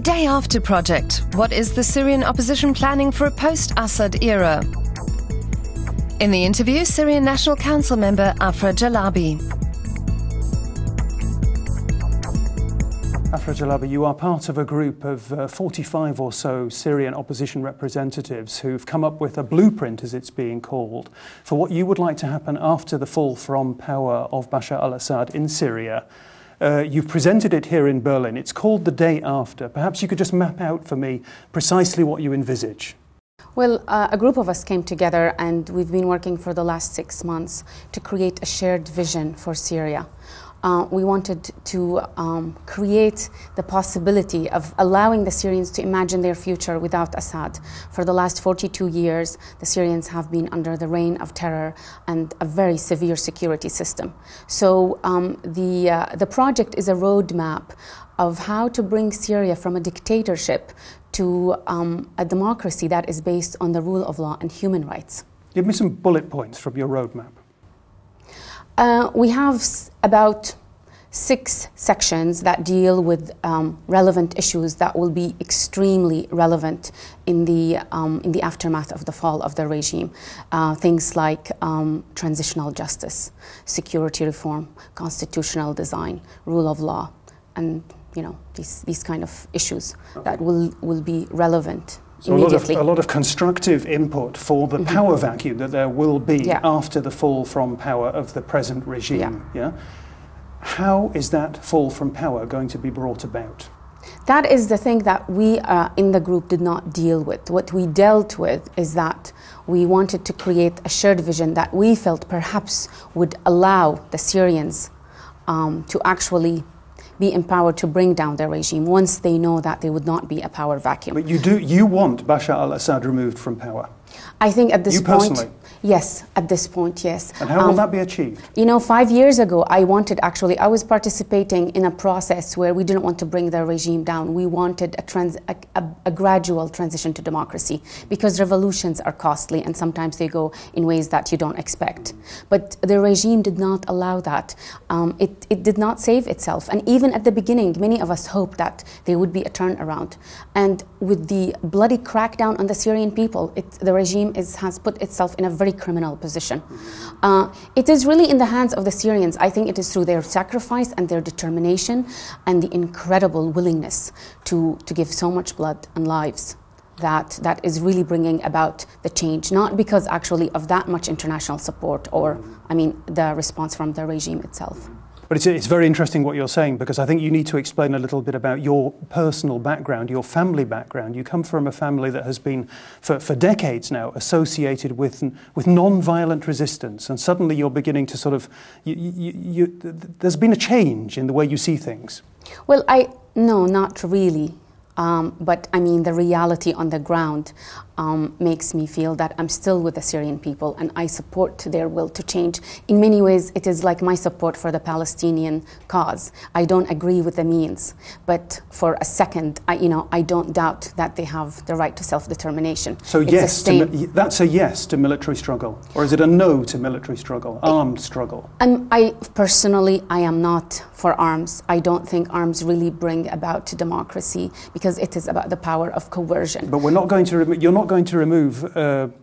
Day After Project. What is the Syrian opposition planning for a post-Assad era? In the interview, Syrian National Council Member Afra Jalabi. Afra Jalabi, you are part of a group of 45 or so Syrian opposition representatives who've come up with a blueprint, as it's being called, for what you would like to happen after the fall from power of Bashar al-Assad in Syria. You've presented it here in Berlin. It's called The Day After. Perhaps you could just map out for me precisely what you envisage. Well, a group of us came together and we've been working for the last 6 months to create a shared vision for Syria. We wanted to create the possibility of allowing the Syrians to imagine their future without Assad. For the last 42 years, the Syrians have been under the reign of terror and a very severe security system. So the project is a roadmap of how to bring Syria from a dictatorship to a democracy that is based on the rule of law and human rights. Give me some bullet points from your roadmap. We have about 6 sections that deal with relevant issues that will be extremely relevant in the aftermath of the fall of the regime. Things like transitional justice, security reform, constitutional design, rule of law, and these kind of issues that will be relevant. So a lot of constructive input for the power vacuum that there will be after the fall from power of the present regime. Yeah. How is that fall from power going to be brought about? That is the thing that we in the group did not deal with. What we dealt with is that we wanted to create a shared vision that we felt perhaps would allow the Syrians to actually be empowered to bring down the regime once they know that there would not be a power vacuum. But you want Bashar al-Assad removed from power? I think at this point, personally? Yes, at this point, yes. And how will that be achieved? 5 years ago, I was participating in a process where we didn't want to bring the regime down. We wanted a gradual transition to democracy because revolutions are costly and sometimes they go in ways that you don't expect. But the regime did not allow that. It did not save itself. And even at the beginning, many of us hoped that there would be a turnaround. And with the bloody crackdown on the Syrian people, the regime has put itself in a very criminal position. It is really in the hands of the Syrians. I think it is through their sacrifice and their determination and the incredible willingness to give so much blood and lives that is really bringing about the change, not because actually of that much international support or, the response from the regime itself. But it's very interesting what you're saying, because I think you need to explain a little bit about your personal background, your family background. You come from a family that has been, for decades now, associated with non-violent resistance, and suddenly you're beginning to sort of, there's been a change in the way you see things. Well, no, not really. But the reality on the ground makes me feel that I'm still with the Syrian people and I support their will to change. In many ways, it is like my support for the Palestinian cause. I don't agree with the means, but for a second, I don't doubt that they have the right to self-determination. So that's a yes to military struggle, or is it a no to military struggle, armed struggle? I am not for arms. I don't think arms really bring about democracy because it is about the power of coercion. But you're not going to remove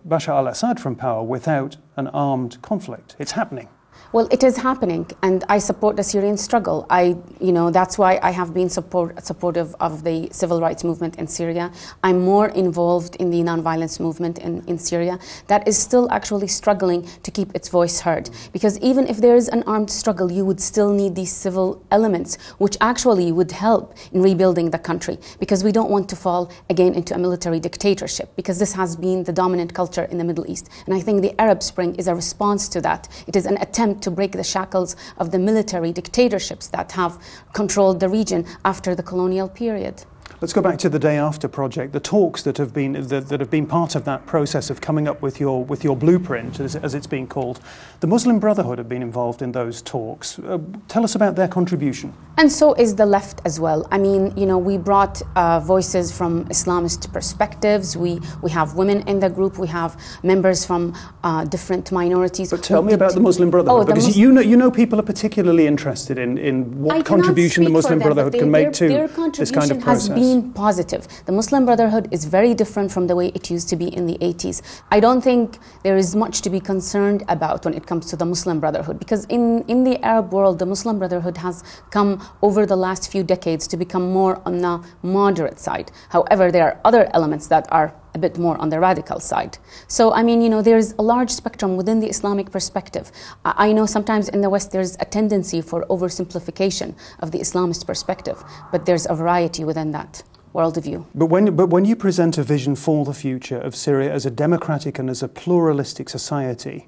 Bashar al-Assad from power without an armed conflict. It's happening. Well, it is happening, and I support the Syrian struggle. That's why I have been supportive of the civil rights movement in Syria. I'm more involved in the nonviolence movement in Syria that is still actually struggling to keep its voice heard. Because even if there is an armed struggle, you would still need these civil elements, which actually would help in rebuilding the country. Because we don't want to fall again into a military dictatorship, because this has been the dominant culture in the Middle East. And I think the Arab Spring is a response to that. It is an attempt to break the shackles of the military dictatorships that have controlled the region after the colonial period. Let's go back to the Day After project, the talks that have been part of that process of coming up with your blueprint, as it's being called. The Muslim Brotherhood have been involved in those talks. Tell us about their contribution. And so is the left as well. We brought voices from Islamist perspectives. We have women in the group. We have members from different minorities. But tell me about the Muslim Brotherhood, because you know people are particularly interested in what contribution the Muslim Brotherhood can make to this kind of process. been positive. The Muslim Brotherhood is very different from the way it used to be in the 80s. I don't think there is much to be concerned about when it comes to the Muslim Brotherhood, because in the Arab world, the Muslim Brotherhood has come over the last few decades to become more on the moderate side. However, there are other elements that are a bit more on the radical side. So, I mean, there's a large spectrum within the Islamic perspective. I know sometimes in the West there's a tendency for oversimplification of the Islamist perspective, but there's a variety within that worldview. But when you present a vision for the future of Syria as a democratic and as a pluralistic society,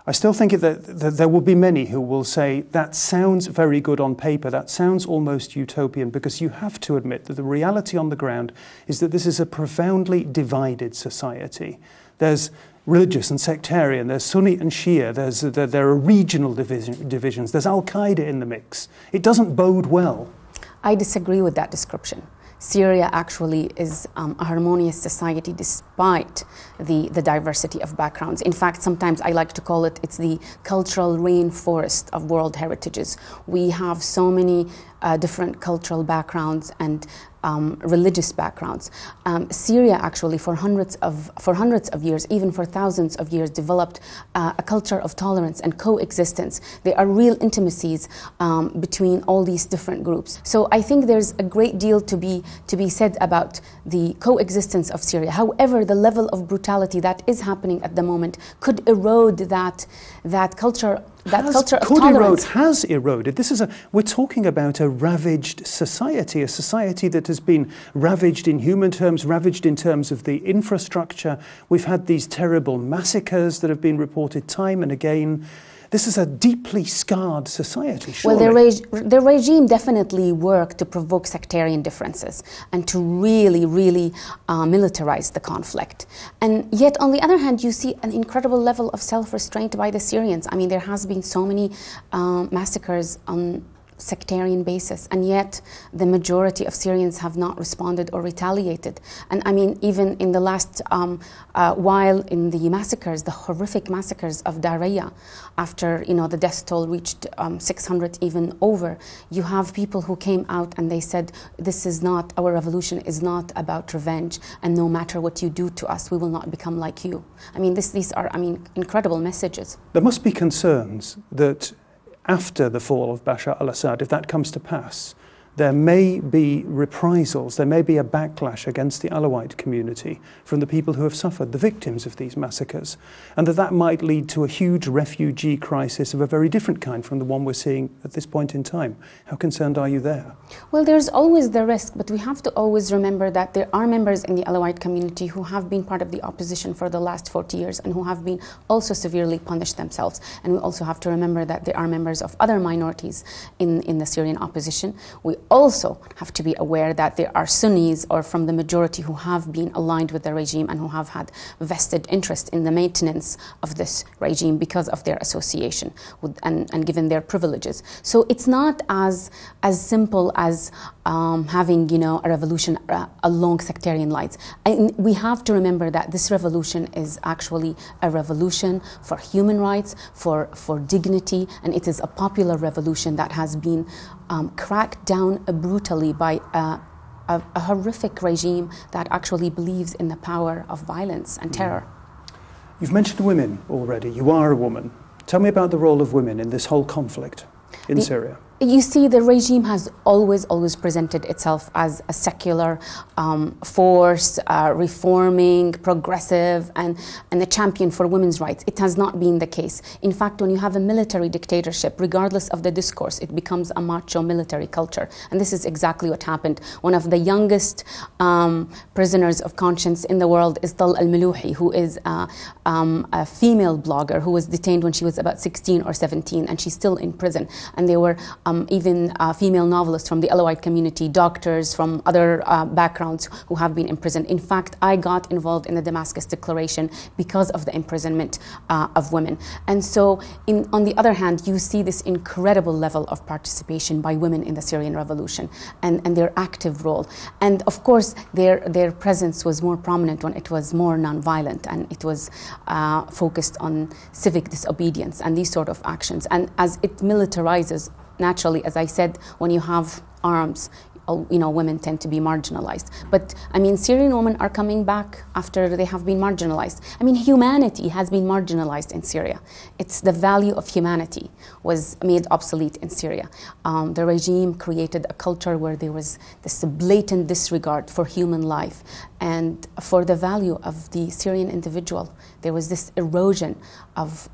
I still think that there will be many who will say that sounds very good on paper, that sounds almost utopian, because you have to admit that the reality on the ground is that this is a profoundly divided society. There's religious and sectarian, there's Sunni and Shia, there are regional divisions, there's Al-Qaeda in the mix. It doesn't bode well. I disagree with that description. Syria actually is a harmonious society despite the diversity of backgrounds. In fact, sometimes I like to call it's the cultural rainforest of world heritages. We have so many different cultural backgrounds and religious backgrounds. Syria actually for hundreds of years, even for thousands of years, developed a culture of tolerance and coexistence. There are real intimacies between all these different groups. So I think there's a great deal to be said about the coexistence of Syria. However, the level of brutality that is happening at the moment could erode that culture. Has eroded. We're talking about a ravaged society, a society that has been ravaged in human terms, ravaged in terms of the infrastructure. We've had these terrible massacres that have been reported time and again. This is a deeply scarred society, surely. Well, the regime definitely worked to provoke sectarian differences and to really, really militarize the conflict. And yet, on the other hand, you see an incredible level of self-restraint by the Syrians. I mean, there has been so many massacres on sectarian basis, and yet the majority of Syrians have not responded or retaliated. And I mean, even in the last while in the massacres, the horrific massacres of Daraya, after the death toll reached 600, even over, you have people who came out and they said, our revolution is not about revenge, and no matter what you do to us, we will not become like you. I mean, these are incredible messages. There must be concerns that after the fall of Bashar al-Assad, if that comes to pass, there may be reprisals, there may be a backlash against the Alawite community from the people who have suffered, the victims of these massacres, and that might lead to a huge refugee crisis of a very different kind from the one we're seeing at this point in time. How concerned are you there? Well, there's always the risk, but we have to always remember that there are members in the Alawite community who have been part of the opposition for the last 40 years and who have been also severely punished themselves. And we also have to remember that there are members of other minorities in the Syrian opposition. We also have to be aware that there are Sunnis or from the majority who have been aligned with the regime and who have had vested interest in the maintenance of this regime because of their association with, and given their privileges. So it's not as simple as having a revolution along sectarian lines. And we have to remember that this revolution is actually a revolution for human rights, for dignity, and it is a popular revolution that has been cracked down brutally by a horrific regime that actually believes in the power of violence and terror. You've mentioned women already. You are a woman. Tell me about the role of women in this whole conflict in Syria. You see, the regime has always presented itself as a secular force, reforming, progressive, and a champion for women's rights. It has not been the case. In fact, when you have a military dictatorship, regardless of the discourse, it becomes a macho military culture. And this is exactly what happened. One of the youngest prisoners of conscience in the world is Tal al-Malouhi, who is a female blogger who was detained when she was about 16 or 17, and she's still in prison. And they were even female novelists from the Alawite community, doctors from other backgrounds who have been imprisoned. In fact, I got involved in the Damascus Declaration because of the imprisonment of women. And so, on the other hand, you see this incredible level of participation by women in the Syrian revolution and their active role. And of course, their presence was more prominent when it was more nonviolent and it was focused on civic disobedience and these sort of actions. And as it militarizes, naturally, as I said, when you have arms, women tend to be marginalized. But I mean, Syrian women are coming back after they have been marginalized. I mean, humanity has been marginalized in Syria. It's the value of humanity was made obsolete in Syria. The regime created a culture where there was this blatant disregard for human life and for the value of the Syrian individual. There was this erosion of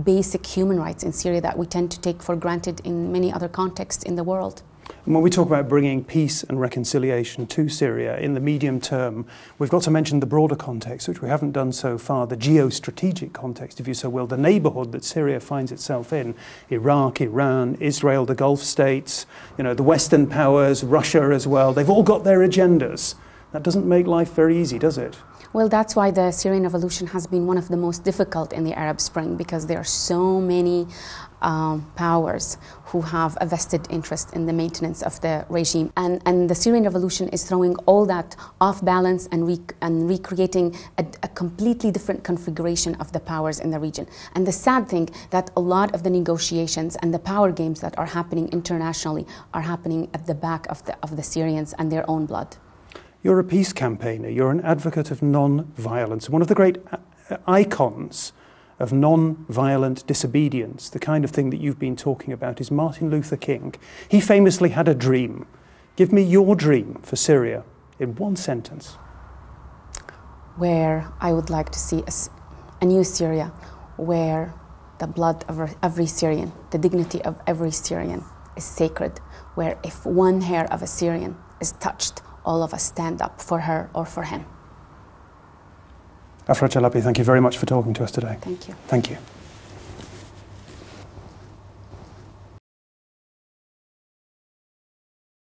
basic human rights in Syria that we tend to take for granted in many other contexts in the world. And when we talk about bringing peace and reconciliation to Syria in the medium term, we've got to mention the broader context, which we haven't done so far, the geostrategic context, if you so will, the neighbourhood that Syria finds itself in. Iraq, Iran, Israel, the Gulf states, the Western powers, Russia as well. They've all got their agendas. That doesn't make life very easy, does it? Well, that's why the Syrian revolution has been one of the most difficult in the Arab Spring, because there are so many powers who have a vested interest in the maintenance of the regime. And the Syrian revolution is throwing all that off balance and recreating a completely different configuration of the powers in the region. And the sad thing that a lot of the negotiations and the power games that are happening internationally are happening at the back of the Syrians and their own blood. You're a peace campaigner, you're an advocate of non-violence. One of the great icons of non-violent disobedience, the kind of thing that you've been talking about, is Martin Luther King. He famously had a dream. Give me your dream for Syria in one sentence. Where I would like to see a new Syria, where the blood of every Syrian, the dignity of every Syrian is sacred, where if one hair of a Syrian is touched, all of us stand up for her or for him. Afra Jalabi, thank you very much for talking to us today. Thank you. Thank you.